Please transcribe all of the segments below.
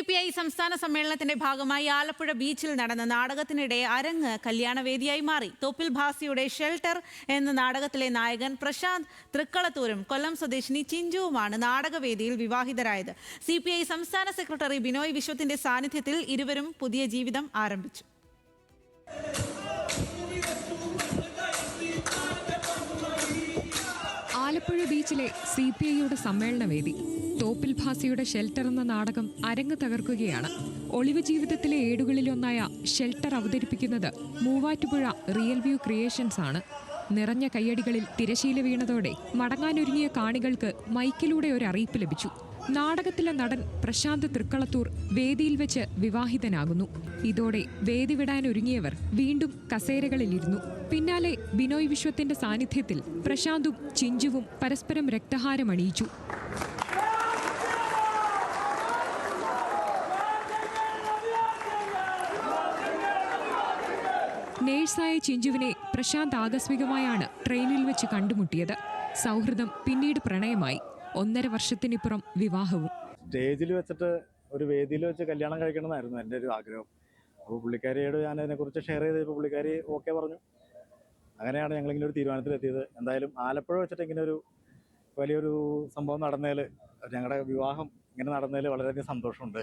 CPI സംസ്ഥാന സമ്മേളനത്തിന്റെ ഭാഗമായി ആലപ്പുഴ ബീച്ചിൽ നടന്ന നാടകത്തിനിടെ അരങ്ങ് കല്യാണവേദിയായി മാറി. തോപ്പിൽ ഭാസിയുടെ ഷെൽട്ടർ എന്ന നാടകത്തിലെ നായകൻ പ്രശാന്ത് തൃക്കളത്തൂരും കൊല്ലം സ്വദേശിനി ചിഞ്ചുവുമാണ് നാടകവേദിയിൽ വിവാഹിതരായത്. CPI സംസ്ഥാന സെക്രട്ടറി ബിനോയ് വിശ്വത്തിന്റെ സാന്നിധ്യത്തിൽ ഇരുവരും പുതിയ ജീവിതം ആരംഭിച്ചു. ആലപ്പുഴ ബീച്ചിലെ CPIയുടെ സമ്മേളനവേദി തോപ്പിൽ ഭാസിയുടെ ഷെൽട്ടർ എന്ന നാടകം അരങ്ങ് തകർക്കുകയാണ്. ഒളിവ് ജീവിതത്തിലെ ഏടുകളിലൊന്നായ ഷെൽട്ടർ അവതരിപ്പിക്കുന്നത് മൂവാറ്റുപുഴ റിയൽ വ്യൂ ക്രിയേഷൻസ് ആണ്. നിറഞ്ഞ കയ്യടികളിൽ തിരശീല വീണതോടെ മടങ്ങാനൊരുങ്ങിയ കാണികൾക്ക് മൈക്കിലൂടെ ഒരു അറിയിപ്പ് ലഭിച്ചു. നാടകത്തിലെ നടൻ പ്രശാന്ത് തൃക്കളത്തൂർ വേദിയിൽ വെച്ച് വിവാഹിതനാകുന്നു. ഇതോടെ വേദി വിടാനൊരുങ്ങിയവർ വീണ്ടും കസേരകളിലിരുന്നു. പിന്നാലെ ബിനോയ് വിശ്വത്തിന്റെ സാന്നിധ്യത്തിൽ പ്രശാന്തും ചിഞ്ചുവും പരസ്പരം രക്തഹാരമണിയിച്ചു. നേഴ്സായ ചിഞ്ചുവിനെ പ്രശാന്ത് ആകസ്മികമായാണ് ട്രെയിനിൽ വെച്ച് കണ്ടുമുട്ടിയത്. സൗഹൃദം പിന്നീട് പ്രണയമായി. 1.5 വർഷത്തിനിപ്പുറം വിവാഹവും. സ്റ്റേജിൽ വെച്ചിട്ട് ഒരു വേദിയിൽ വെച്ച് കല്യാണം കഴിക്കണമെന്നായിരുന്നു എൻ്റെ ഒരു ആഗ്രഹം. അപ്പോൾ പുള്ളിക്കാരിയോട് ഞാൻ അതിനെക്കുറിച്ച് ഷെയർ ചെയ്തപ്പോൾ പുള്ളിക്കാരി ഓക്കെ പറഞ്ഞു. അങ്ങനെയാണ് ഞങ്ങളിങ്ങനെ ഒരു തീരുമാനത്തിലെത്തിയത്. എന്തായാലും ആലപ്പുഴ വെച്ചിട്ട് ഇങ്ങനെ ഒരു വലിയൊരു സംഭവം നടന്നതിൽ, ഞങ്ങളുടെ വിവാഹം ഇങ്ങനെ നടന്നതിൽ വളരെയധികം സന്തോഷമുണ്ട്.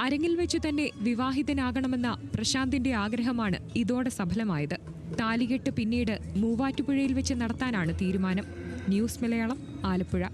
അരങ്ങിൽ വെച്ചു തന്നെ വിവാഹിതനാകണമെന്ന പ്രശാന്തിന്റെ ആഗ്രഹമാണ് ഇതോടെ സഫലമായത്. താലികെട്ട് പിന്നീട് മൂവാറ്റുപുഴയിൽ വെച്ച് നടത്താനാണ് തീരുമാനം. ന്യൂസ് മലയാളം, ആലപ്പുഴ.